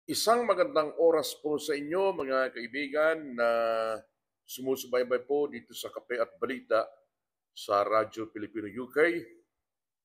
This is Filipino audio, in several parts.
Isang magandang oras po sa inyo mga kaibigan na sumusubaybay po dito sa Kape at Balita sa Radyo Pilipino UK.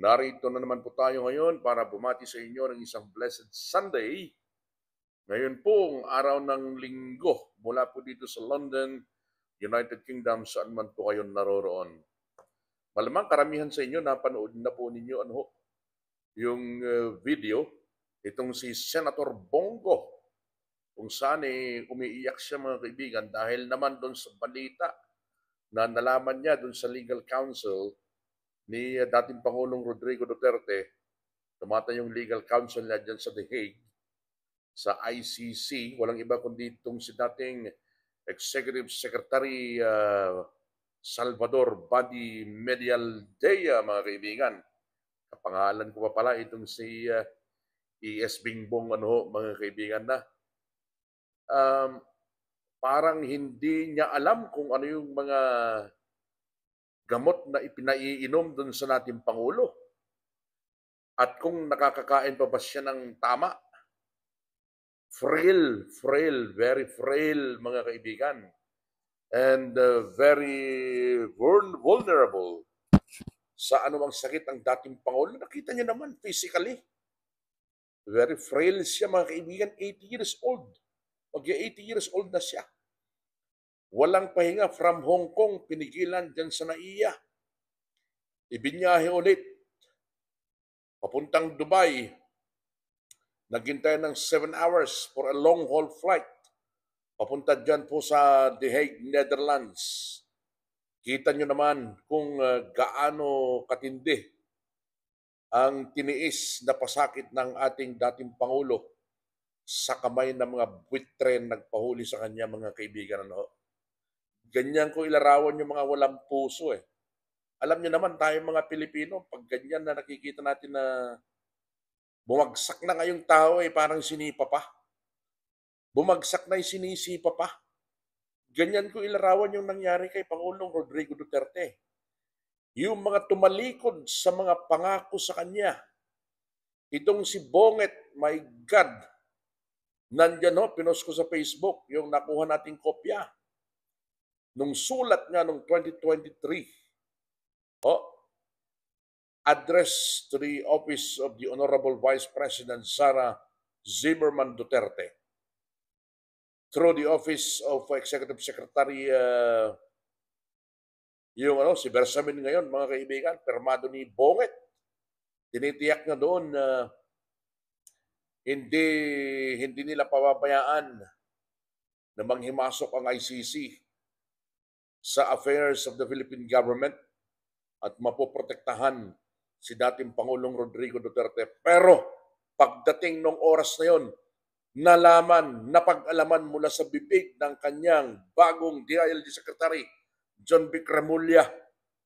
Narito na naman po tayo ngayon para bumati sa inyo ng isang blessed Sunday. Ngayon pong araw ng linggo mula po dito sa London, United Kingdom, saan man po kayo naroroon. Malamang karamihan sa inyo napanood na po ninyo yung video, itong si Senator Bongo kung saan umiiyak siya mga kaibigan dahil naman doon sa balita na nalaman niya doon sa legal counsel ni dating Pangulong Rodrigo Duterte, tumata yung legal counsel niya dyan sa The Hague, sa ICC, walang iba kundi itong si dating Executive Secretary Salvador Badi Medialdea, mga kaibigan. Kapangalan ko pa pala itong si E.S. Bingbong, mga kaibigan na. Parang hindi niya alam kung ano yung mga gamot na ipinaiinom dun sa nating Pangulo. At kung nakakakain pa ba siya ng tama. Frail, very frail mga kaibigan. And very vulnerable sa anumang sakit ang dating Pangulo. Nakita niyo naman physically. Very frail siya mga kaibigan, 80 years old. Mag-80 years old na siya. Walang pahinga from Hong Kong, pinigilan dyan sa NAIA. Ibinyahe ulit. Papuntang Dubai. Naghintay ng 7 hours for a long haul flight. Papunta dyan po sa The Hague, Netherlands. Kita nyo naman kung gaano katindi ang tiniis na pasakit ng ating dating Pangulo sa kamay ng mga buitre nagpahuli sa kanya, mga kaibigan. Ganyan ko ilarawan yung mga walang puso . Alam niyo naman tayo mga Pilipino, pag ganyan na nakikita natin na bumagsak na ngayong tao, parang sinipa pa. Bumagsak na yung sinisipa pa. Ganyan ko ilarawan yung nangyari kay Pangulong Rodrigo Duterte. Yung mga tumalikod sa mga pangako sa kanya. Itong si Bonget, my God, nandyan pinost ko sa Facebook, yung nakuha nating kopya. Nung sulat nga nung 2023, address to the office of the Honorable Vice President Sara Zimmerman Duterte through the office of Executive Secretary si Bersamin ngayon, mga kaibigan, permado ni Bonget. Tinitiyak na doon na hindi nila pababayaan na manghimasok ang ICC sa affairs of the Philippine government at mapoprotektahan si dating Pangulong Rodrigo Duterte. Pero pagdating ng oras na yon, napag-alaman mula sa bibig ng kanyang bagong DILG Secretary, John Vic Remulla,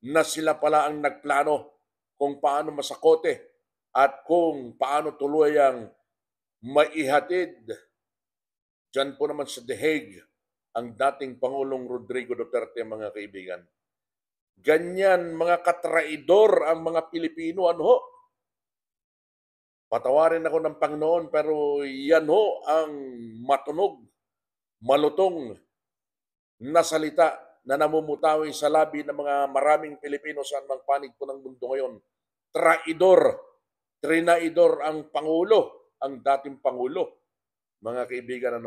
na sila pala ang nagplano kung paano masakote at kung paano tuluyang maihatid dyan po naman sa The Hague ang dating Pangulong Rodrigo Duterte, mga kaibigan. Ganyan mga katraidor ang mga Pilipino, Patawarin ako ng Panginoon, pero yan ang matunog, malutong na salita na namumutawi sa labi ng mga maraming Pilipino saan mang panig po ng mundo ngayon. Trinaidor ang Pangulo, ang dating Pangulo. Mga kaibigan,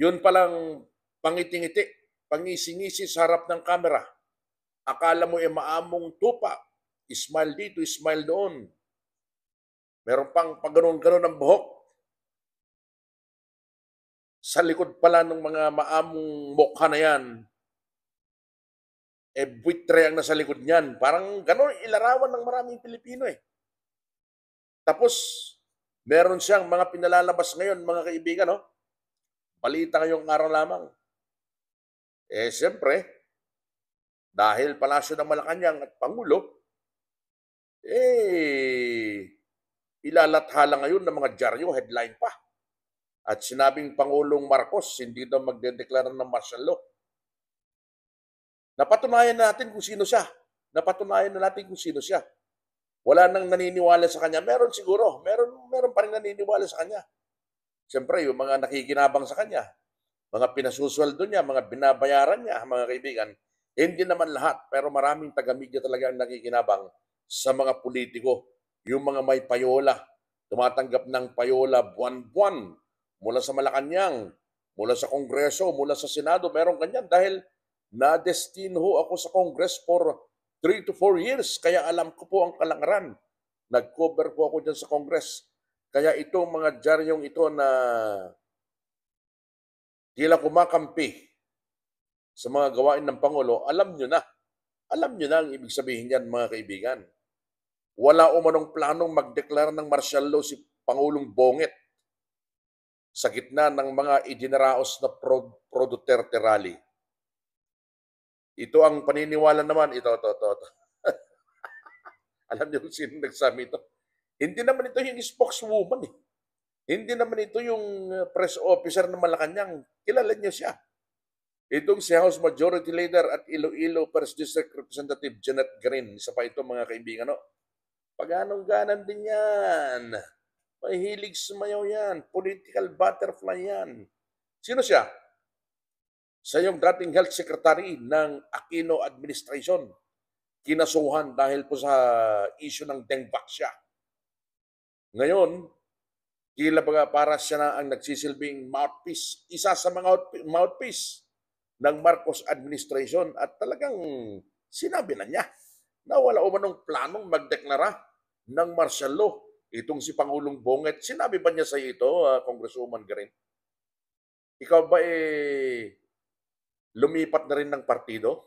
Yun palang pangiti-ngiti, pangisingisi sa harap ng kamera. Akala mo maamong tupa. Smile dito, smile doon. Meron pang pagganon-ganon ng buhok. Sa likod pala ng mga maamong mukha na yan, buitre ang nasa likod niyan. Parang ganon ilarawan ng maraming Pilipino . Tapos, meron siyang mga pinalalabas ngayon, mga kaibigan, balita ngayong araw lamang. Siyempre, dahil Palasyo ng Malacanang at Pangulo, ilalathala ngayon ng mga dyaryo, headline pa. At sinabing Pangulong Marcos, hindi daw magdedeklara ng martial law. Napatunayan na natin kung sino siya. Wala nang naniniwala sa kanya. Meron siguro, meron pa rin naniniwala sa kanya. Siyempre, yung mga nakikinabang sa kanya, mga pinasusuweldo niya, mga binabayaran niya, mga kaibigan, hindi naman lahat, pero maraming taga-media talaga ang nakikinabang sa mga politiko. Yung mga may payola, tumatanggap ng payola buwan-buwan mula sa Malacanang, mula sa Kongreso, mula sa Senado, meron ganyan dahil na-destino ako sa Congress for 3 to 4 years, kaya alam ko po ang kalangaran. Nag-cover po ako dyan sa Congress. Kaya itong mga dyaryong ito na tila kumakampi sa mga gawain ng Pangulo, alam nyo na. Alam nyo na ang ibig sabihin yan, mga kaibigan. Wala umanong planong magdeklara ng martial law si Pangulong Bonget sa gitna ng mga idinaraos na pro-Duterte rally. Ito ang paniniwala naman, ito. Alam niyo kung sino nagsabi ito? Hindi naman ito yung spokeswoman eh. Hindi naman ito yung press officer ng Malacanang. Kilala niyo siya. Itong si House Majority Leader at Iloilo First District Representative Janet Green. Isa pa ito mga kaibigan. No? Pag-anong-ganan din yan. Mahilig sumayaw yan. Political butterfly yan. Sino siya? Sa yung dating health secretary ng Aquino administration. Kinasuhan dahil po sa issue ng Dengvaxia. Ngayon, tila baga para siya na ang nagsisilbing mouthpiece, isa sa mga mouthpiece ng Marcos administration at talagang sinabi na niya na wala umanong planong magdeklara ng martial law. Itong si Pangulong Bonget, sinabi ba niya sa iyo ito, Congresswoman Garin? Ikaw ba lumipat na rin ng partido?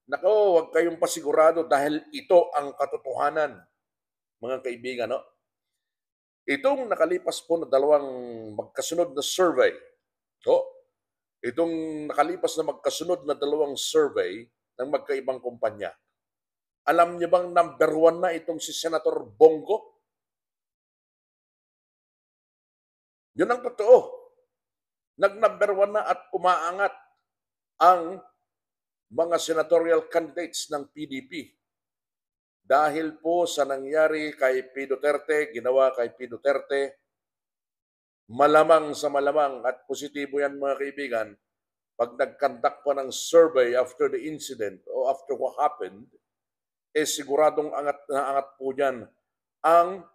Nako, huwag kayong pasigurado dahil ito ang katotohanan, mga kaibigan. No? Itong nakalipas po na dalawang magkasunod na survey, itong nakalipas na magkasunod na dalawang survey ng magkaibang kumpanya, alam niyo bang number 1 na itong si Senator Bongo? Yun ang totoo. Nag-number 1 na at umaangat ang mga senatorial candidates ng PDP. Dahil po sa nangyari kay P. Duterte, ginawa kay P. Duterte, malamang sa malamang at positibo yan mga kaibigan, pag nag-conduct pa ng survey after the incident o after what happened, siguradong angat na angat po dyan ang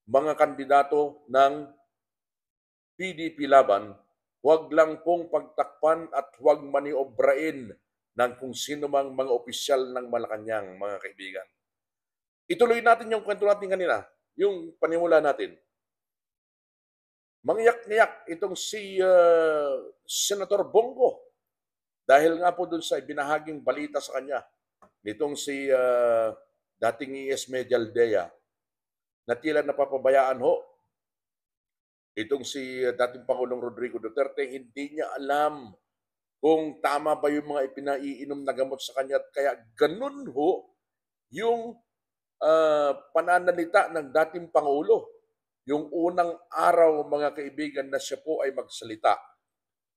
mga kandidato ng PDP laban. Huwag lang pong pagtakpan at huwag maniobrain ng kung sino mang mga opisyal ng Malacanang, mga kaibigan. Ituloy natin yung kwento natin kanina, yung panimula natin. Mangyak-ngyak itong si Senator Bongo dahil nga po dun sa ibinahaging balita sa kanya nitong si dating ES Medialdea na tila napapabayaan ho. Itong si dating Pangulong Rodrigo Duterte, hindi niya alam kung tama ba yung mga ipinaiinom na gamot sa kanya. Kaya ganun ho yung pananalita ng dating Pangulo. Yung unang araw, mga kaibigan, na siya po ay magsalita.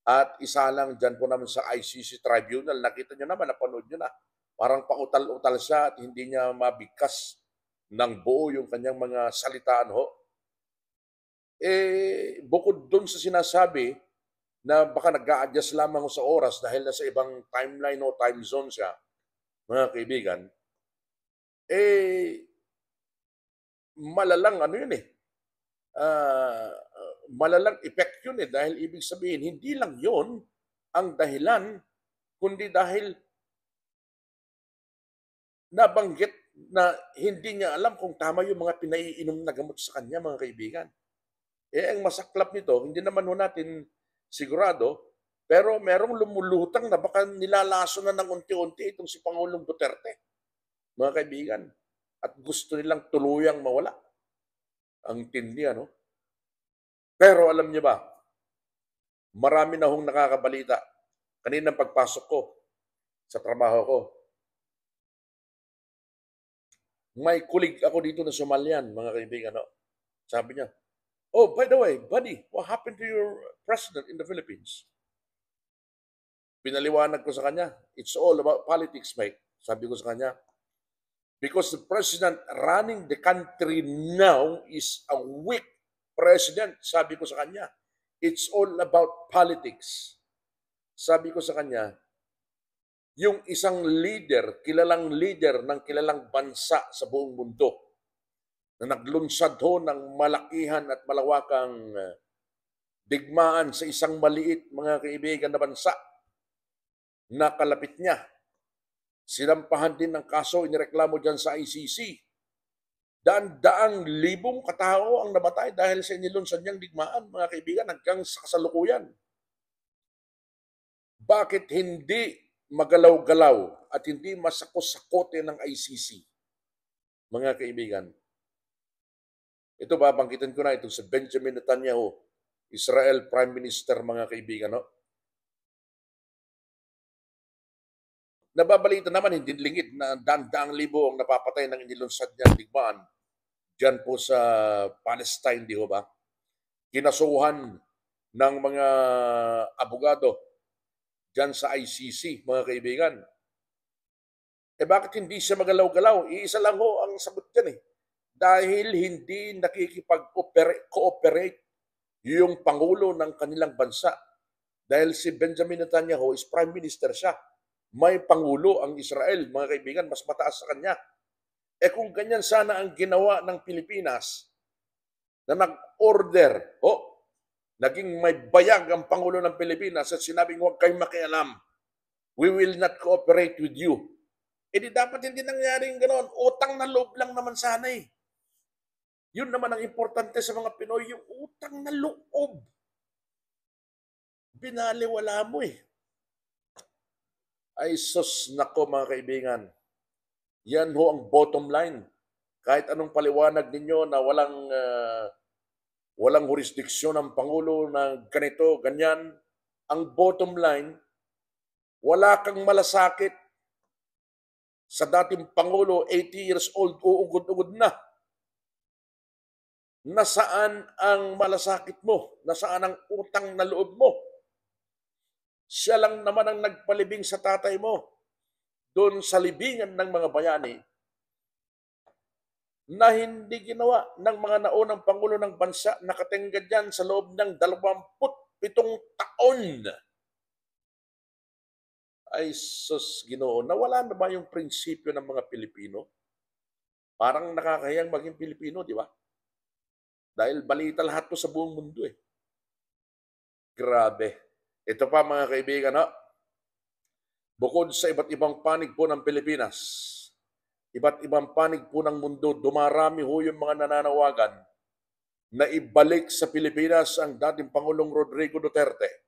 At isa lang dyan po naman sa ICC Tribunal, nakita nyo naman, napanood nyo na, parang pautal-utal siya at hindi niya mabigkas ng buo yung kanyang mga salitaan ho. Bukod dun sa sinasabi na baka nag-a-adjust lamang sa oras dahil nasa ibang timeline o time zone siya, mga kaibigan, malalang ano yun malalang effect yun dahil ibig sabihin, hindi lang yun ang dahilan, kundi dahil nabanggit na hindi niya alam kung tama yung mga pinaiinom na gamot sa kanya, mga kaibigan. Ang masaklap nito, hindi naman natin sigurado, pero merong lumulutang na baka nilalaso na ng unti-unti itong si Pangulong Duterte, mga kaibigan. At gusto nilang tuluyang mawala. Ang tindi, ano? Pero alam niyo ba, marami na hong nakakabalita. Kaninang pagpasok ko sa trabaho ko, may kulig ako dito na Somalian, mga kaibigan. No? Sabi niya, oh, by the way, buddy, what happened to your president in the Philippines? Pinaliwanag ko sa kanya, it's all about politics, mate. Sabi ko sa kanya, Because the president running the country now is a weak president, sabi ko sa kanya. It's all about politics. Sabi ko sa kanya, yung isang leader, kilalang leader ng kilalang bansa sa buong mundo, na naglunsad ho ng malakihan at malawakang digmaan sa isang maliit, mga kaibigan, na bansa, na kalapit niya. Sinampahan din ng kaso, inireklamo dyan sa ICC. Daan-daang libong katao ang namatay dahil sa inilunsad niyang digmaan, mga kaibigan, hanggang sa kasalukuyan. Bakit hindi magalaw-galaw at hindi masakos-sakote ng ICC, mga kaibigan? Ito, babanggitin ko na itong si Benjamin Netanyahu, Israel Prime Minister, mga kaibigan. No? Nababalita naman, hindi lingid na daan-daang libo ang napapatay ng inilunsad niyang digmaan dyan po sa Palestine, di ho ba? Kinasuhan ng mga abogado dyan sa ICC, mga kaibigan. Bakit hindi siya magalaw-galaw? Iisa lang ho ang sagot dyan Dahil hindi nakikipag-cooperate yung Pangulo ng kanilang bansa. Dahil si Benjamin Netanyahu is Prime Minister siya. May Pangulo ang Israel, mga kaibigan, mas mataas sa kanya. Kung ganyan sana ang ginawa ng Pilipinas, na nag-order, naging may bayag ang Pangulo ng Pilipinas at sinabing huwag kayong makialam, we will not cooperate with you. Di dapat hindi nangyaring gano'n. Utang na loob lang naman sana Yun naman ang importante sa mga Pinoy, yung utang na loob. Binaliwala mo Ay sus, nako mga kaibigan. Yan ho ang bottom line. Kahit anong paliwanag ninyo na walang jurisdiksyon ng Pangulo na ganito, ganyan, ang bottom line, wala kang malasakit sa dating Pangulo, 80 years old, uugod-ugod na. Nasaan ang malasakit mo? Nasaan ang utang na loob mo? Siya lang naman ang nagpalibing sa tatay mo doon sa libingan ng mga bayani na hindi ginawa ng mga naunang Pangulo ng bansa, nakatingga dyan sa loob ng 27 taon. Ay sus, Ginoo, nawala na ba yung prinsipyo ng mga Pilipino? Parang nakakahiyang maging Pilipino, di ba? Dahil balita lahat to sa buong mundo Grabe. Ito pa mga kaibigan, bukod sa iba't ibang panig po ng Pilipinas, iba't ibang panig po ng mundo, dumarami ho yung mga nananawagan na ibalik sa Pilipinas ang dating Pangulong Rodrigo Duterte.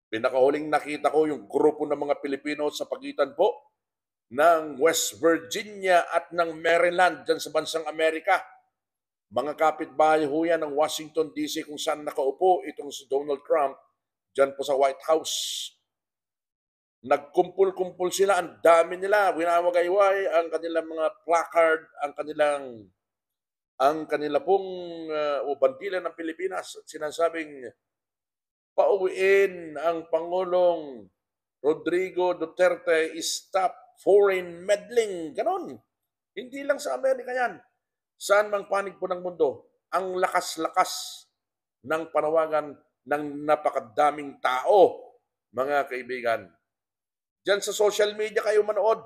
Pinakahuling nakita ko yung grupo ng mga Pilipino sa pagitan po ng West Virginia at ng Maryland dyan sa bansang Amerika. Mga kapitbahay ho yan ng Washington DC kung saan nakaupo itong si Donald Trump dyan po sa White House. Nagkumpul-kumpul sila, ang dami nila, winawagayway ang kanilang mga placard, ang kanila pong bandila ng Pilipinas at sinasabing pauwiin ang Pangulong Rodrigo Duterte, stop foreign meddling. Ganon. Hindi lang sa Amerika yan. Saan mang panig po ng mundo, ang lakas-lakas ng panawagan ng napakadaming tao, mga kaibigan. Diyan sa social media kayo manood.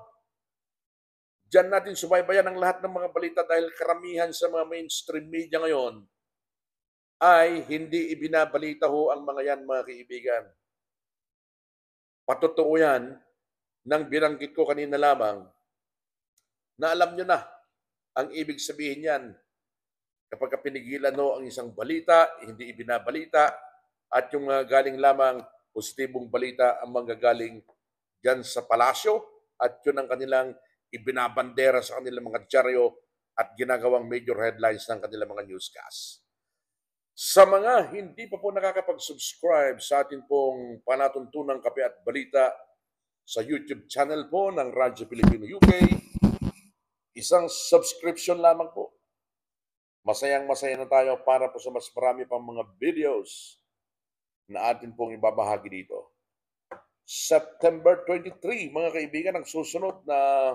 Diyan natin subaybayan ang lahat ng mga balita dahil karamihan sa mga mainstream media ngayon ay hindi ibinabalita ho ang mga yan, mga kaibigan. Patotoo yan nang binanggit ko kanina lamang na alam nyo na ang ibig sabihin yan. Kapag pinigilan ang isang balita, hindi ibinabalita, at yung galing lamang positibong balita ang manggagaling dyan sa palasyo at yun ang kanilang ibinabandera sa kanilang mga dyaryo at ginagawang major headlines ng kanilang mga newscast. Sa mga hindi pa po nakakapag-subscribe sa atin pong Panatuntunang Kape at Balita sa YouTube channel po ng Radyo Pilipino UK, isang subscription lamang po. Masayang-masaya na tayo para po sa mas marami pang mga videos na atin pong ibabahagi dito. September 23, mga kaibigan, ang susunod na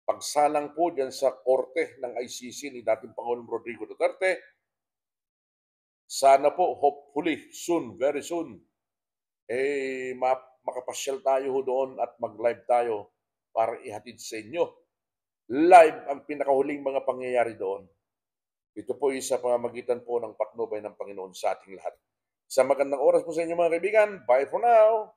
pagsalang po dyan sa korte ng ICC ni dating Pangulong Rodrigo Duterte. Sana po, hopefully, soon, very soon, makapasyal tayo doon at mag-live tayo para ihatid sa inyo. Live ang pinakahuling mga pangyayari doon. Ito po ay sa pamamagitan po ng patnubay ng Panginoon sa ating lahat. Sa magandang oras po sa inyo mga kaibigan. Bye for now!